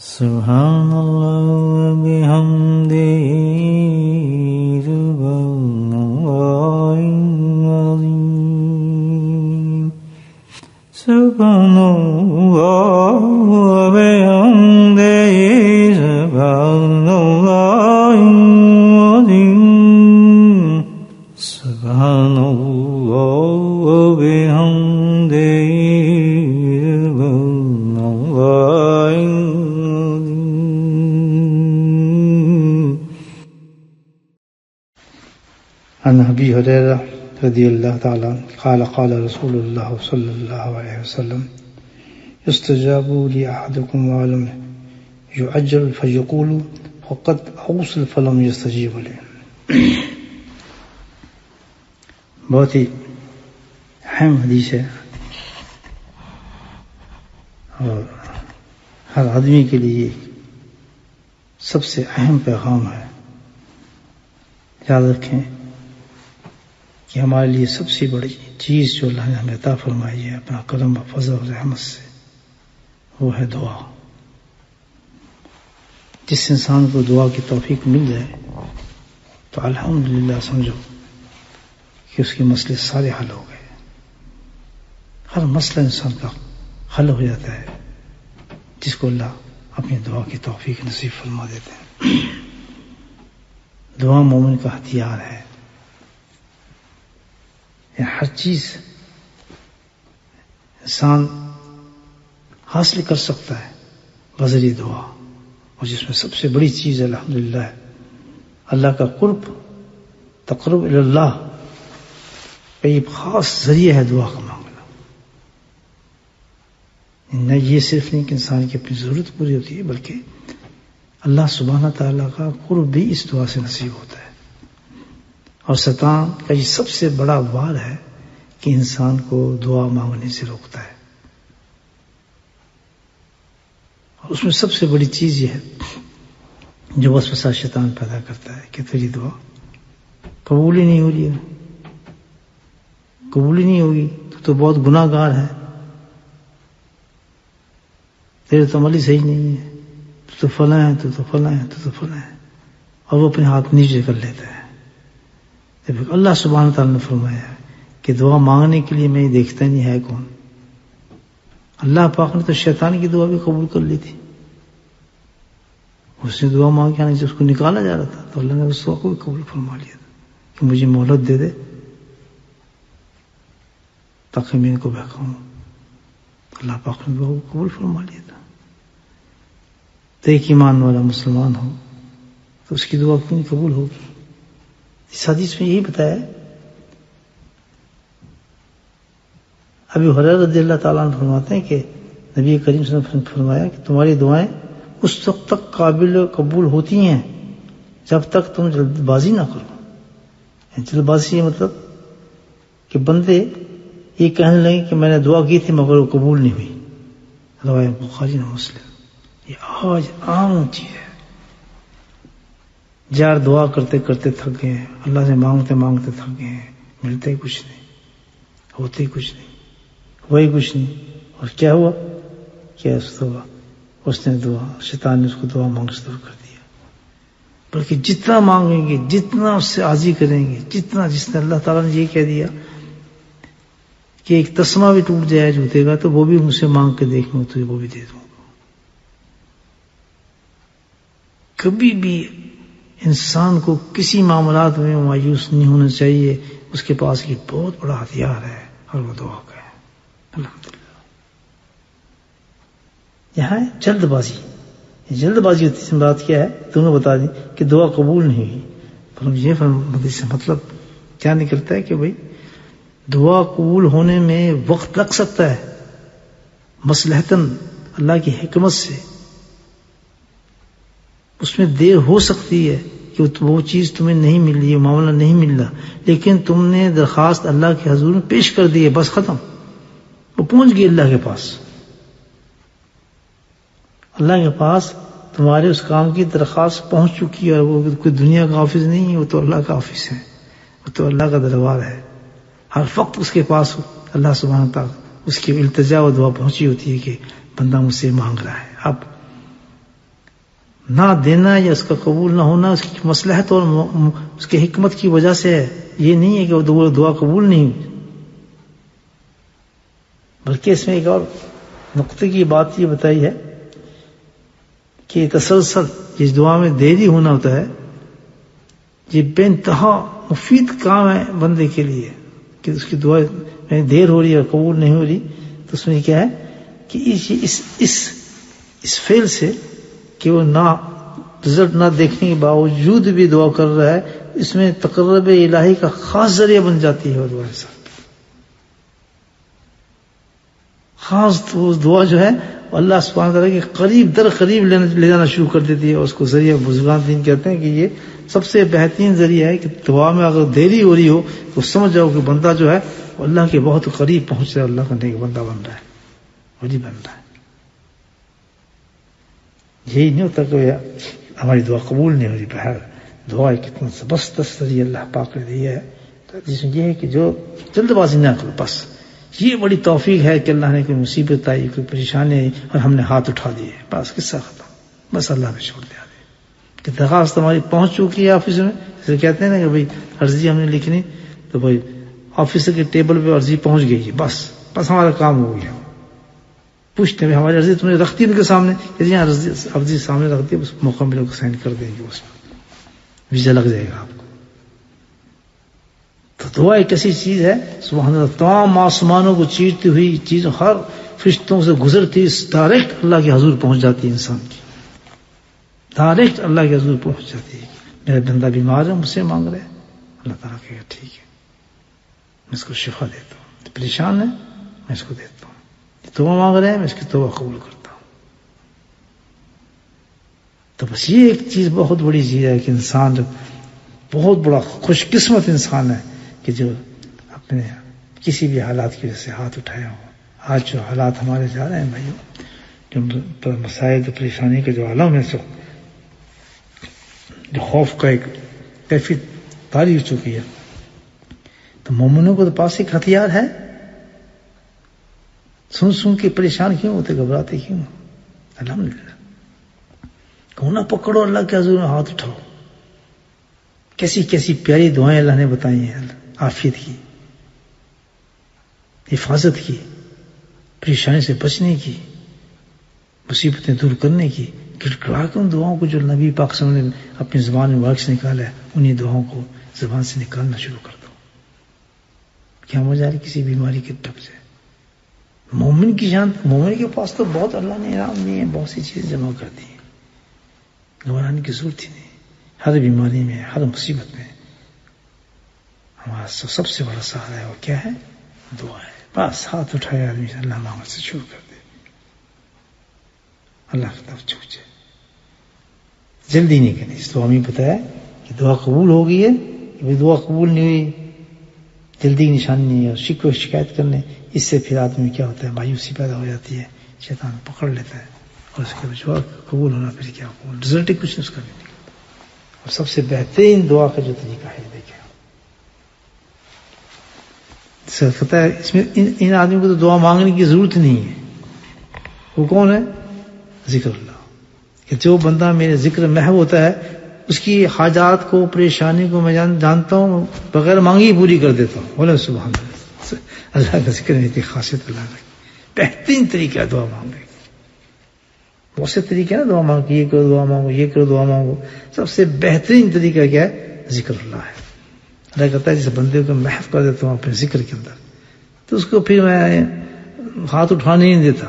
سبحان اللہ وبحمدہ سبحان اللہ العظیم سبحان اللہ وبحمدہ سبحان اللہ العظیم سبحان اللہ وبحمدہ عن ابي هريره رضي الله تعالى عنه قال رسول الله صلى الله عليه وسلم يستجاب لاحدكم ولم يعجل فيقول وقد اوصل فلم يستجيب لي. بہت ہی اہم حدیث ہے اور ہر آدمی کے لیے سب سے اہم پیغام ہے. یاد رکھیں کہ ہمارے لیے سب سے بڑی چیز جو اللہ نے ہمیں عطا فرمائی ہے اپنا کرم و فضل و رحمت سے، وہ ہے دعا. جس انسان کو دعا کی توفیق مل جائے تو الحمدللہ سمجھو کہ اس کے مسئلے سارے حل ہو گئے. ہر مسئلہ انسان کا حل ہو جاتا ہے جس کو اللہ اپنی دعا کی توفیق نصیب فرما دیتے ہیں. دعا مومن کا ہتھیار ہے. ہر چیز انسان حاصل کر سکتا ہے بذریعہ دعا، اور جس میں سب سے بڑی چیز الحمدللہ اللہ کا قرب، تقرب اللہ کا ایک خاص ذریعہ ہے دعا کا مانگنا. نہ یہ صرف نہیں کہ انسان کی اپنی ضرورت پوری ہوتی ہے، بلکہ اللہ سبحانہ تعالیٰ کا قرب بھی اس دعا سے نصیب ہوتا ہے. اور شیطان کا یہ سب سے بڑا وار ہے کہ انسان کو دعا مانگنے سے روکتا ہے. اور اس میں سب سے بڑی چیز یہ ہے جو وسوسہ شیطان پیدا کرتا ہے کہ تیری دعا قبول ہی نہیں ہو رہی ہے، قبول ہی نہیں ہوگی، تو بہت گناہ گار ہے، تیرے تو عمل ہی صحیح نہیں ہے، تو فلاں ہے، تو فلاں ہے، تو فلاں ہے، اور وہ اپنے ہاتھ نیچے کر لیتا ہے. اللہ سبحانہ تعالیٰ نے فرمایا ہے کہ دعا مانگنے کے لیے میں دیکھتا نہیں ہے کون. اللہ پاک نے تو شیطان کی دعا بھی قبول کر لی تھی. اس نے دعا مانگ کے آنے سے اس کو نکالا جا رہا تھا تو اللہ نے اس دعا کو بھی قبول فرما لیا تھا کہ مجھے مہلت دے دے تاکہ میں ان کو بہکاؤں. اللہ پاک نے دعا کو قبول فرما لیا تھا. تو ایک ایمان والا مسلمان ہو تو اس کی دعا کیوں نہیں قبول ہوگی؟ اس حدیث میں یہی بتایا. ابی ہریرہ رضی اللہ تعالیٰ عنہ فرماتے ہیں کہ نبی کریم صلی اللہ علیہ وسلم نے فرمایا کہ تمہاری دعائیں اس وقت تک قابل قبول ہوتی ہیں جب تک تم جلد بازی نہ کرو. جلد بازی یہ مطلب کہ بندے یہ کہنے لگے کہ میں نے دعا کی تھی مگر وہ قبول نہیں ہوئی. روایت بخاری اور مسلم. یہ آج عام چیز ہے. یار دعا کرتے کرتے تھک گئے ہیں، اللہ سے مانگتے مانگتے تھک گئے ہیں، ملتے ہی کچھ نہیں، ہوتے ہی کچھ نہیں، وہی کچھ نہیں. اور کیا ہوا؟ کیا اس نے دعا، شیطان نے اس کو دعا مانگ سے دور کر دیا. بلکہ جتنا مانگیں گے، جتنا اس سے عاجزی کریں گے، جتنا جس نے اللہ تعالیٰ نے یہ کہہ دیا کہ ایک تسمہ بھی ٹوٹ جائے جوتے کا تو وہ بھی مجھ سے مانگ کے دیکھ لوں تو وہ بھی دے دوں گا. کبھی بھی انسان کو کسی معاملات میں مایوس نہیں ہونا چاہیے. اس کے پاس یہ بہت بڑا ہتھیار ہے اور وہ دعا کا ہے. الحمدللہ. یہاں ہے جلد بازی. جلد بازی ہوتی ہے. بات کیا ہے تمہیں بتا دیں کہ دعا قبول نہیں ہوئی. پر یہ مطلب کیا نکلتا ہے کہ بھائی دعا قبول ہونے میں وقت لگ سکتا ہے مصلحتاً اللہ کی حکمت سے. اس میں دیر ہو سکتی ہے کہ وہ چیز تمہیں نہیں مل رہی ہے، معاملہ نہیں مل رہا، لیکن تم نے درخواست اللہ کے حضور میں پیش کر دی ہے، بس ختم، وہ پہنچ گئی اللہ کے پاس. اللہ کے پاس تمہارے اس کام کی درخواست پہنچ چکی ہے. اور وہ کوئی دنیا کا آفس نہیں ہے، وہ تو اللہ کا آفس ہے، وہ تو اللہ کا دربار ہے. ہر وقت اس کے پاس اللہ سبحانہ تعالیٰ اس کی التجا و دعا پہنچی ہوتی ہے کہ بندہ مجھ سے مانگ رہا ہے. اب نہ دینا یا اس کا قبول نہ ہونا اس کی مصلحت اور اس کی حکمت کی وجہ سے ہے. یہ نہیں ہے کہ وہ دعا قبول نہیں ہوئی، بلکہ اس میں ایک اور نقطے کی بات یہ بتائی ہے کہ تسلسل جس دعا میں دیری ہونا ہوتا ہے یہ بے انتہا مفید کام ہے بندے کے لیے، کہ اس کی دعا میں دیر ہو رہی ہے اور قبول نہیں ہو رہی، تو اس میں کیا ہے کہ اس فعل سے کہ وہ نہ رزلٹ نہ دیکھنے کے باوجود بھی دعا کر رہا ہے، اس میں تقرب الہی کا خاص ذریعہ بن جاتی ہے وہ دعا سے. خاص دعا جو ہے اللہ سبحانہ تعالیٰ کے قریب در قریب لے جانا شروع کر دیتی ہے، اور اس کو ذریعہ بزرگان دین کہتے ہیں کہ یہ سب سے بہترین ذریعہ ہے کہ دعا میں اگر دیری ہو رہی ہو تو سمجھ جاؤ کہ بندہ جو ہے وہ اللہ کے بہت قریب پہنچ رہا ہے، اللہ کا نیک بندہ بن رہا ہے، ولی بن رہا ہے. یہی نہیں ہوتا کہ ہماری دعا قبول نہیں ہو رہی، بہر دعا کتنا زبردست ذریعہ اللہ پاک نے دیا ہے، جس میں یہ ہے کہ جو جلد بازی نہ کرو. بس یہ بڑی توفیق ہے کہ اللہ نے کوئی مصیبت آئی، کوئی پریشانی آئی اور ہم نے ہاتھ اٹھا دیے، بس قصہ ختم، بس اللہ نے چھوڑ دیا کہ درخواست ہماری پہنچ چکی ہے آفس میں. جیسے کہتے ہیں نا کہ بھائی عرضی ہم نے لکھنی تو بھائی آفیسر کے ٹیبل پہ عرضی پہنچ گئی ہے، بس ہمارا کام ہو گیا. پوچھتے ہیں ہماری عرضی تم نے رکھ دی ان کے سامنے، یعنی عرضی سامنے رکھ دی، بس موقع ملے کو سائن کر دیں گے، اس میں ویزا لگ جائے گا آپ کو. تو دعا ایک ایسی چیز ہے سبحان اللہ، تمام آسمانوں کو چیرتی ہوئی چیز، ہر فرشتوں سے گزرتی ڈائریکٹ اللہ کے حضور پہنچ جاتی ہے. انسان کی ڈائریکٹ اللہ کے حضور پہنچ جاتی ہے. میرا بندہ بیمار ہے، مجھ سے مانگ رہے، اللہ تعالیٰ کہے گا ٹھیک ہے میں اس کو شفا دیتا ہوں. پریشان ہے میں اس کو دیتا ہوں. توبہ مانگ رہے ہیں میں اس کی توبہ قبول کرتا ہوں. تو بس یہ ایک چیز بہت بڑی چیز ہے کہ انسان جب بہت بڑا خوش قسمت انسان ہے کہ جو اپنے کسی بھی حالات کی وجہ سے ہاتھ اٹھایا ہو. آج جو حالات ہمارے جا رہے ہیں بھائیوں، جو مسائل جو پریشانی کے جو عالم ہے، جو خوف کا ایک کیفیت طاری ہو چکی ہے، تو مومنوں کو تو پاس ایک ہتھیار ہے. سن کے پریشان کیوں ہوتے، گھبراتے کیوں؟ الحمدللہ کیوں نہ پکڑو اللہ کے حضور میں ہاتھ اٹھاؤ. کیسی کیسی پیاری دعائیں اللہ نے بتائی ہیں، عافیت کی، حفاظت کی، پریشانی سے بچنے کی، مصیبتیں دور کرنے کی. گڑگڑا کے ان دعاؤں کو جو نبی پاک صلی اللہ علیہ وسلم نے اپنی زبان میں مبارک سے نکالا ہے، انہیں دعاؤں کو زبان سے نکالنا شروع کر دو. کیا مزہ ہے کسی بیماری کے ٹپ سے. مومن کی جان، مومن کے پاس تو بہت اللہ نے انعام دیے ہیں، بہت سی چیزیں جمع کر دی ہیں، گھبرانے کی ضرورت ہی نہیں. ہر بیماری میں، ہر مصیبت میں ہمارا سب سے بڑا سہارا ہے وہ کیا ہے؟ دعا ہے. بس ہاتھ اٹھائے آدمی اللہ مانگنے سے شروع کر دے، اللہ کی طرف چھوٹ جائے. جلدی نہیں کرنی. اس دعا میں بتایا کہ دعا قبول ہو گئی ہے، کہ دعا قبول نہیں ہوئی، جلدی کی نشانی نہیں ہے. اور شکوہ شکایت کرنے، اس سے پھر آدمی کیا ہوتا ہے، مایوسی پیدا ہو جاتی ہے، شیطان پکڑ لیتا ہے، اور اس کے بعد قبول ہونا پھر کیا قبول، رزلٹ ہی کچھ نہیں اس کا بھی. اور سب سے بہترین دعا کا جو طریقہ ہے دیکھیں، پتہ ہے اس میں ان آدمیوں کو تو دعا مانگنے کی ضرورت نہیں ہے. وہ کون ہے؟ ذکر اللہ. کہ جو بندہ میرے ذکر محو ہوتا ہے اس کی حاجات کو، پریشانی کو میں جانتا ہوں، بغیر مانگی ہی پوری کر دیتا ہوں. بولے سبحان اللہ. اللہ کا ذکر میں اتنی خاصیت اللہ کی. بہترین طریقہ ہے دعا مانگنے کا. بہت سے طریقے ہیں نا دعا مانگ کے، یہ کرو دعا مانگو، یہ کرو دعا مانگو. سب سے بہترین طریقہ کیا ہے؟ ذکر اللہ ہے. اللہ کہتا ہے جس بندے کو محو کر دیتا ہوں اپنے ذکر کے اندر، تو اس کو پھر میں ہاتھ اٹھانے نہیں دیتا.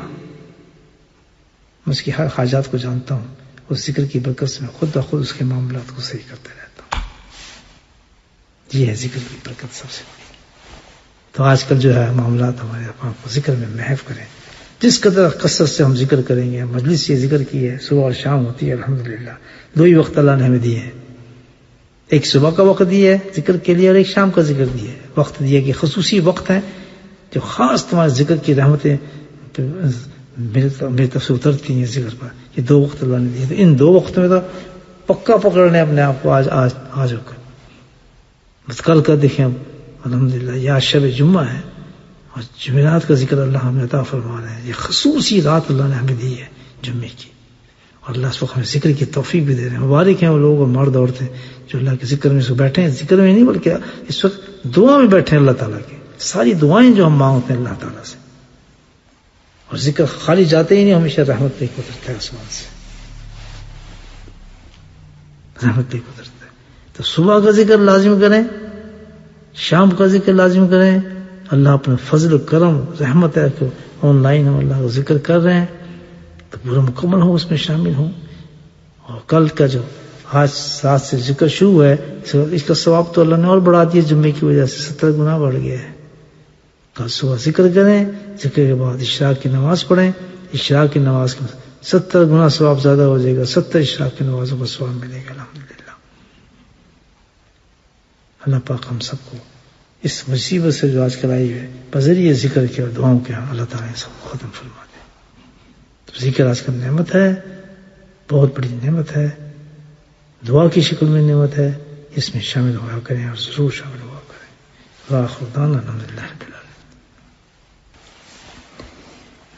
میں اس کی ہر حاجات کو جانتا ہوں. اس ذکر کی برکت سے میں خود بخود اس کے معاملات کو صحیح کرتے رہتا ہوں. یہ ہے ذکر کی برکت سب سے بڑی. تو آج کل جو ہے معاملات ہمارے اپنے کو ذکر میں محو کریں. جس قدر کثرت سے ہم ذکر کریں گے، مجلس یہ ذکر کی ہے، صبح اور شام ہوتی ہے الحمدللہ. دو ہی وقت اللہ نے ہمیں دیے ہیں، ایک صبح کا وقت دیا ہے ذکر کے لیے، اور ایک شام کا ذکر دیا ہے. وقت دیا کہ خصوصی وقت ہیں جو خاص تمہارے ذکر کی رحمتیں میری طرف سے اترتی ہیں ذکر پر. یہ دو وقت اللہ نے دیے. تو ان دو وقت میں تو پکا پکڑ لیں اپنے آپ کو. آج ہو کر بس کل کا دیکھیں الحمدللہ. یہ شب جمعہ ہے اور جمعرات کا ذکر اللہ ہمیں عطا فرما رہے ہیں. یہ خصوصی رات اللہ نے ہمیں دی ہے جمعے کی، اور اللہ اس وقت ہمیں ذکر کی توفیق بھی دے رہے ہیں. مبارک ہیں وہ لوگ اور مرد عورتیں جو اللہ کے ذکر میں اس بیٹھے ہیں. ذکر میں نہیں بلکہ اس وقت دعا میں بیٹھے ہیں اللہ تعالیٰ کی. ساری دعائیں جو ہم مانگتے ہیں اللہ تعالیٰ سے, اور ذکر خالی جاتے ہی نہیں, ہمیشہ رحمت لے کے اترتا ہے آسمان سے, رحمت لے کے اترتا ہے. تو صبح کا ذکر لازم کریں, شام کا ذکر لازم کریں. اللہ اپنے فضل و کرم رحمت ہے کہ آن لائن ہم اللہ کا ذکر کر رہے ہیں تو پورا مکمل ہو, اس میں شامل ہوں. اور کل کا جو آج رات سے ذکر شروع ہے اس کا ثواب تو اللہ نے اور بڑھا دیا, جمعے کی وجہ سے 70 گنا بڑھ گیا ہے. کل صبح ذکر کریں, ذکر کے بعد اشراق کی نماز پڑھیں. اشراق کی نماز کا 70 گنا ثواب زیادہ ہو جائے گا. 70 اشراق کی نمازوں کا ثواب ملے گا الحمدللہ. اللہ پاک ہم سب کو اس مصیبت سے جو آج کل آئی ہے بذریعہ ذکر کے اور دعاؤں کے اللہ تعالیٰ نے سب کو ختم فرما دے. تو ذکر آج کل نعمت ہے, بہت بڑی نعمت ہے, دعا کی شکل میں نعمت ہے. اس میں شامل ہوا کریں اور ضرور شامل ہوا کریں. وآخر دعوانا الحمدللہ رب العالمین.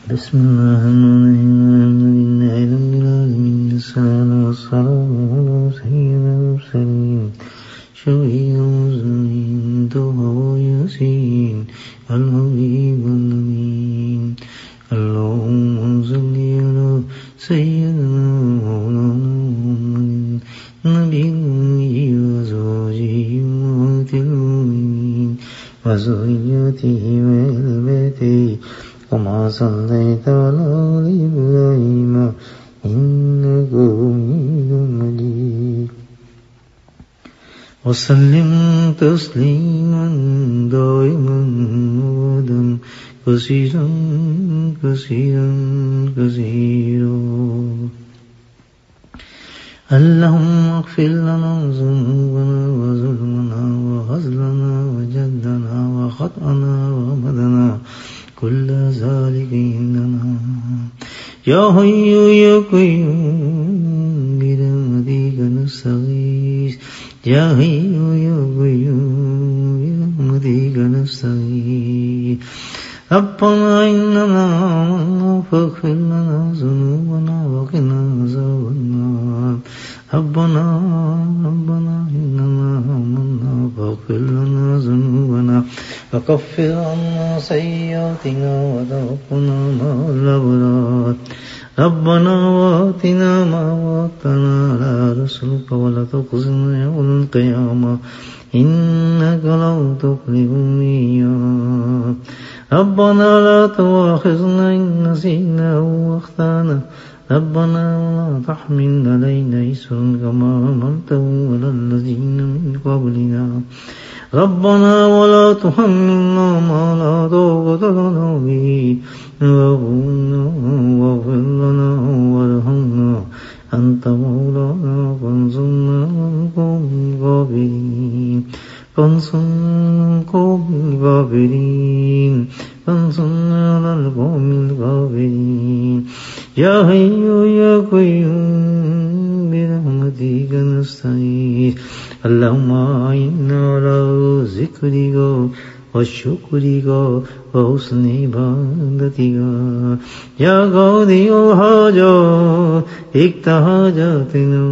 بسم اللہ الرحمن الرحیم. الصلاة والسلام علی سیدنا المرسلین شفیع المذنبین طه یاسین الحبیب الامین. اللهم صل على سيدنا مولانا محمد نبي وزوجه أمهات المؤمنين وذريته وأهل بيته كما صليت على آل إبراهيم إنك حميد مجيد. وسلم تسليما دائما أبدا كثيرا كثيرا كثيرا. اللهم اغفر لنا ذنوبنا وظلمنا وهزلنا وجدنا وخطأنا وعمدنا كل ذلك عندنا يا حي يا قيوم برحمتك نستغيث. يا حي يا قيوم برحمتك نستغيث. ربنا إننا آمنا فاغفر لنا ذنوبنا وقنا عذاب النار. ربنا إننا آمنا فاغفر لنا ذنوبنا وكفر عنا سيئاتنا وتوفنا مع الأبرار. ربنا وآتنا ما وعدتنا على رسلك ولا تخزنا يوم القيامة إنك لا تخلف الميعاد. ربنا لا تؤاخذنا إن نسينا أو أخطأنا. ربنا ولا تحمل علينا إصرا كما حملته على الذين من قبلنا. ربنا ولا تحملنا ما لا طاقة لنا به واغفر لنا وارحمنا أنت مولانا فانصرنا على القوم الكافرين. فانصرنا على القوم الكافرين. يا حي يا قيوم برحمتك نستغيث. اللهم أعنا على ذكرك وشكرك وحسن عبادتك. يا قاضي الحاجات اقض حاجاتنا.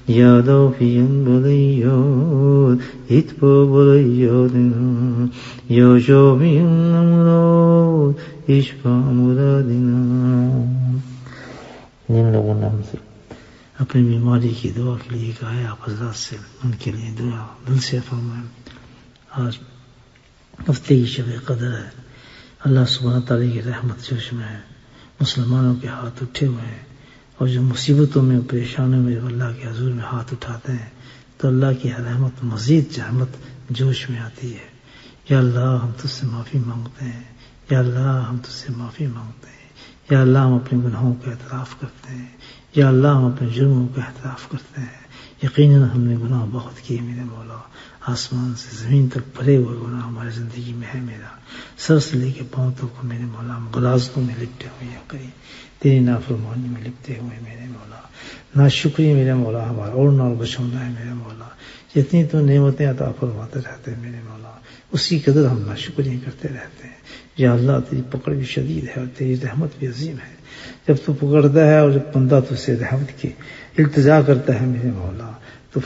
يا دافع البليات ادفع بلياتنا. يا شافي الأمراض اشفع مرادنا. جن لوگوں نے ہم سے اپنی بیماری کی دعا کے لیے کہا ہے آپ حضرات سے ان کے لیے دعا دل سے فرمائیں. آج ہفتے کی شب قدر ہے. اللہ سبحانہ تعالیٰ کی رحمت جوش میں ہے. مسلمانوں کے ہاتھ اٹھے ہوئے ہیں اور جو مصیبتوں میں پریشانیوں میں اللہ کے حضور میں ہاتھ اٹھاتے ہیں تو اللہ کی رحمت مزید رحمت جوش میں آتی ہے. یا اللہ ہم تجھ سے معافی مانگتے ہیں. یا اللہ ہم تجھ سے معافی مانگتے ہیں. یا اللہ ہم اپنے گناہوں کا اعتراف کرتے ہیں. یا اللہ ہم اپنے جرموں کا اعتراف کرتے ہیں. یقیناً ہم نے گناہ بہت کیے میرے مولا. آسمان سے زمین تک بھرے ہوئے گناہ ہماری زندگی میں ہے. میرا سر سے لے کے پاؤں تک کو میرے مولا ہم غلاظتوں میں لپٹے ہوئے یا کریں. تیری نافرمانی میں لپٹے ہوئے میرے مولا. ناشکری میرے مولا ہمارا اور نال بچانا ہے میرے مولا. جتنی تو نعمتیں عطا فرماتے رہتے ہیں میرے مولا اسی قدر ہم ناشکری کرتے رہتے ہیں. یا اللہ تیری پکڑ بھی شدید ہے اور تیری رحمت بھی عظیم ہے. جب تو پکڑتا ہے اور جب بندہ تو سے رحمت کی التجا کرتا ہے میرے مولا تو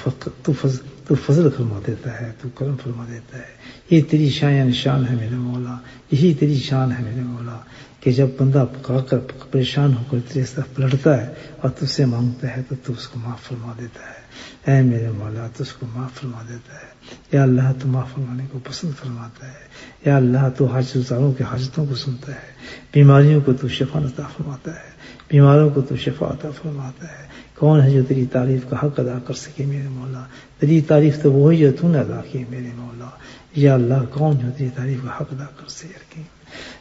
فضل فرما دیتا ہے, تو کرم فرما دیتا ہے. یہ تیری شان ہے میرے مولا, یہی تیری شان ہے میرے مولا کہ جب بندہ پکا کر پریشان ہو کر تیرے طرف پلٹتا ہے اور تجھ سے مانگتا ہے تو اس کو معاف فرما دیتا ہے. اے میرے مولا تو اس کو معاف فرما دیتا ہے. یا اللہ تو معاف فرمانے کو پسند فرماتا ہے. یا اللہ تو حاجت گزاروں کے حاجتوں کو سنتا ہے. بیماریوں کو تو شفا عطا فرماتا ہے, بیماروں کو تو شفا عطا فرماتا ہے. کون ہے جو تیری تعریف کا حق ادا کر سکے میرے مولا؟ تیری تعریف تو وہی جو تو نے ادا کی میرے مولا. یا اللہ کون جو تیری تعریف کا حق ادا کر سکے؟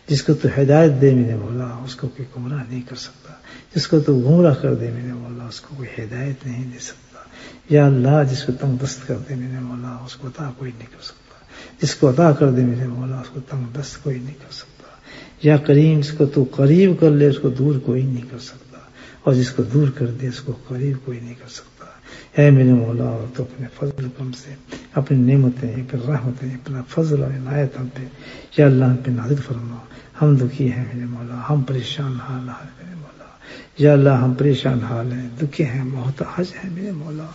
جس کو تو ہدایت دے میرے مولا اس کو کوئی گمراہ نہیں کر سکتا. جس کو تو گمراہ کر دے میرے مولا اس کو کوئی ہدایت نہیں دے سکتا. یا اللہ جس کو تنگ دست کر دے میرے مولا اس کو عطا کوئی نہیں کر سکتا. جس کو عطا کر دے میرے مولا اس کو تنگ دست کوئی نہیں کر سکتا. یا کریم جس کو تو قریب کر لے اس کو دور کوئی نہیں کر سکتا, اور جس کو دور کر دے اس کو قریب کوئی نہیں کر سکتا. اے میرے مولا تو اپنے فضل کرم سے اپنی نعمتیں اپنی رحمتیں اپنا فضل اور عنایت ہم پہ یا اللہ ہم پہ نازل فرما. ہم دکھی ہیں میرے مولا, ہم پریشان حال ہیں میرے مولا. یا اللہ ہم پریشان حال ہیں, دکھی ہیں, محتاج ہیں میرے مولا.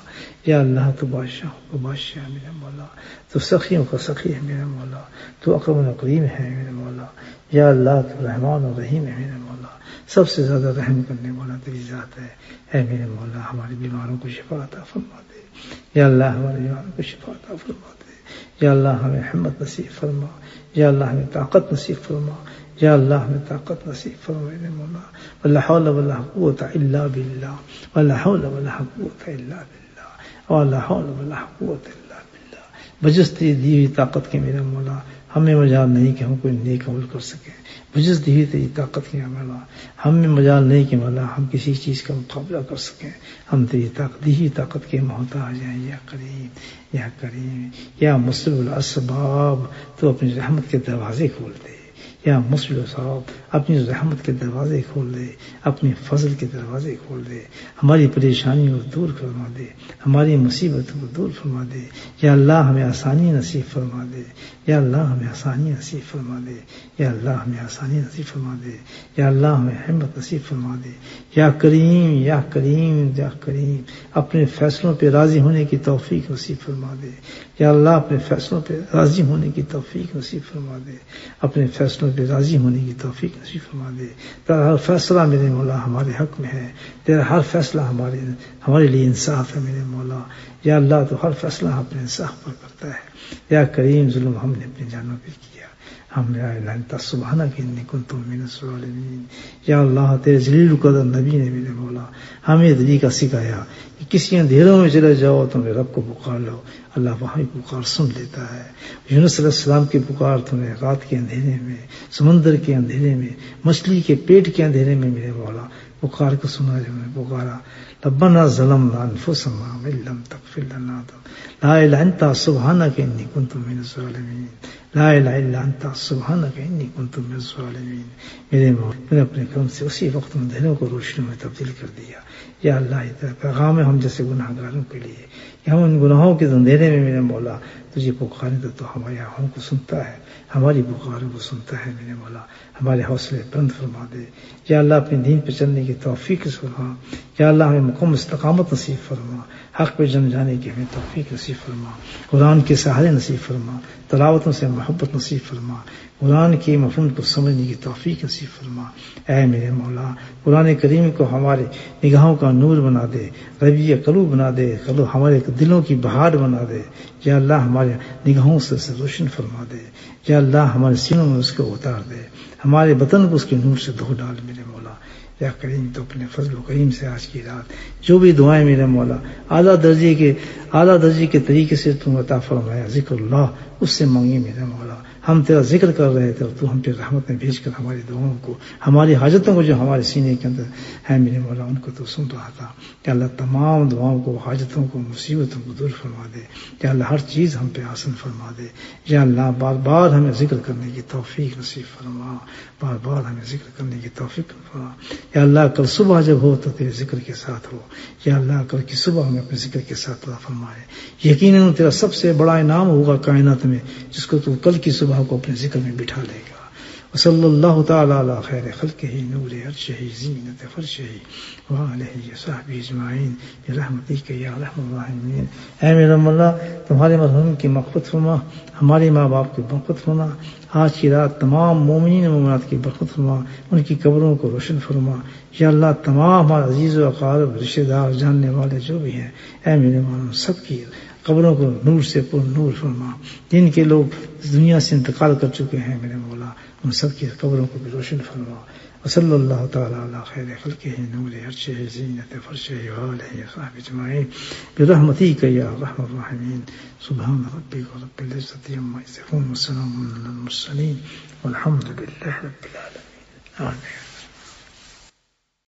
یا اللہ تو بادشاہوں کا بادشاہ ہے میرے مولا, تو سخیوں کا سخی ہے میرے مولا, تو اکرم و کریم ہے میرے مولا. یا اللہ تو رحمان و رحیم ہے میرے مولا, سب سے زیادہ رحم کرنے والا تیری ذات ہے. اے میرے مولا ہمارے بیماروں کو شفا عطا فرما دے. یا اللہ ہمارے بیماروں کو شفا عطا فرما دے. یا اللہ ہمیں ہمت نصیب فرما. یا اللہ ہمیں طاقت نصیب فرما. یا اللہ ہمیں طاقت نصیب فرما میرے مولا. ولا حول ولا قوت الا باللہ, ولا حول ولا قوت الا باللہ, ولا حول ولا قوت الا باللہ. بجز تیری دی ہوئی طاقت کے میرے مولا ہمیں مجال نہیں کہ ہم کوئی نیک عمل کر سکیں. بجز دی ہوئی تیری طاقت کے مولا ہمیں مجال نہیں کہ مولا ہم کسی چیز کا مقابلہ کر سکیں. ہم تیری دی ہوئی طاقت کے محتاج ہیں. یا کریم یا کریم یا مسبب الاسباب, تو اپنی رحمت کے دروازے کھول دے. یا مسبب الاسباب اپنی رحمت کے دروازے کھول دے, اپنی فضل کے دروازے کھول دے. ہماری پریشانیوں کو دور فرما دے, ہماری مصیبتوں کو دور فرما دے. یا اللہ ہمیں آسانی نصیب فرما دے. یا اللہ ہمیں آسانی نصیب فرما دے. یا اللہ ہمیں آسانی نصیب فرما دے. یا اللہ ہمیں ہمت نصیب فرما دے. یا کریم یا کریم یا کریم اپنے فیصلوں پہ راضی ہونے کی توفیق نصیب فرما دے. یا اللہ اپنے فیصلوں پہ راضی ہونے کی توفیق نصیب فرما دے. اپنے فیصلوں پہ راضی ہونے کی توفیق نصیب فرما دے. تیرا ہر فیصلہ میرے مولا ہمارے حق میں ہے. تیرا ہر فیصلہ ہمارے لیے انصاف ہے میرے مولا. یا اللہ تو ہر فیصلہ اپنے انصاف پر کرتا ہے. یا کریم ظلم ہم نے اپنی جانوں پہ کیا, ہم لا الہ الا انت سبحانک انی کنت من الظالمین. یا اللہ تیرے جلیل القدر نبی نے میرے مولا ہمیں طریقہ سکھایا کہ کسی اندھیروں میں چلے جاؤ تم نے رب کو پکار لو, اللہ وہاں پکار سن لیتا ہے. یونس علیہ السلام کی پکار تم نے رات کے اندھیرے میں, سمندر کے اندھیرے میں, مچھلی کے پیٹ کے اندھیرے میں میرے مولا پکار کو سنا. جو نے پکارا ربنا ظلمنا انفسنا وان لم تغفر لنا لا الہ الا انت سبحانک انی کنت من الظالمین. لا الہ الا انت سبحانک انی کنت من الظالمین. میرے مولا نے اپنے کرم سے اسی وقت اندھیروں کو روشنی میں تبدیل کر دیا. یا اللہ یہ پیغام ہے ہم جیسے گناہ گاروں کے لیے کہ ہم ان گناہوں کے اندھیرے میں میرے مولا تجھے پکاریں تو ہمارے آنکھوں کو سنتا ہے, ہماری پکاروں کو سنتا ہے میرے مولا. ہمارے حوصلے بلند فرما دے. یا اللہ اپنے دین پہ چلنے کی توفیق فرما. یا اللہ ہمیں مقام استقامت نصیب فرما, حق پہ جم جانے کی ہمیں توفیق نصیب فرما. قرآن کے سہارے نصیب فرما, تلاوتوں سے محبت نصیب فرما, قرآن کے مفہوم کو سمجھنے کی توفیق نصیب فرما. اے میرے مولا قرآن کریم کو ہمارے نگاہوں کا نور بنا دے, ربیع قلوب بنا دے, ہمارے دلوں کی بہار بنا دے. یا اللہ ہمارے نگاہوں سے روشن فرما دے. یا اللہ ہمارے سینوں میں اس کو اتار دے, ہمارے بدن کو اس کے نور سے دھو ڈال میرے مولا. یا کریم تو اپنے فضل و کریم سے آج کی رات جو بھی دعائیں میرے مولا اعلیٰ درجے کے اعلیٰ درجے کے طریقے سے تم عطا فرمایا ذکر اللہ، اس سے مانگے میرے مولا. ہم تیرا ذکر کر رہے تھے اور تو ہم پہ رحمت میں بھیج کر ہماری دعاؤں کو، ہماری حاجتوں کو جو ہمارے سینے کے اندر ہے میرے مولا ان کو تو سن رہا تھا. کہ اللہ تمام دعاؤں کو، حاجتوں کو، مصیبتوں کو دور فرما دے. یا اللہ ہر چیز ہم پہ آسان فرما دے. یا اللہ بار بار ہمیں ذکر کرنے کی توفیق نصیب فرما، بار بار ہمیں ذکر کرنے کی توفیق فرما. یا اللہ کل صبح جب ہو تو تیرے ذکر کے ساتھ ہو. یا اللہ کل کی صبح ہمیں اپنے ذکر کے ساتھ عطا فرمائے. یقیناً تیرا سب سے بڑا انعام ہوگا کائنات میں جس کو تو کل کی صبح کو اپنے ذکر میں بٹھا لے گا. وصلی اللہ تعالی علی خیر خلقہ نور عرشہ زینت فرشہ وآلہ وصحبہ اجمعین برحمتک یا ارحم الراحمین. اے میرے مولا تمہارے مرحوم کی مغفرت فرما، ہمارے ماں باپ کی مغفرت فرما. آج کی رات تمام مومنین و مومنات کی مغفرت فرما، ان کی قبروں کو روشن فرما. یا اللہ تمام ہمارے عزیز و اقارب رشتہ دار جاننے والے جو بھی ہیں اے میرے مولا سب کی قبروں کو نور سے پر نور فرما. جن کے لوگ دنیا سے انتقال کر چکے ہیں میرے مولا ان سب کی قبروں کو بھی روشن فرما. وصلی اللہ تعالی علی خیر خلقہ نور عرشہ زینت فرشہ وآلہ وصحبہ اجمعین برحمتک یا ارحم الراحمین. سبحان ربک رب العزۃ عما یصفون وسلام علی المرسلین والحمد للہ رب العالمین. آمین.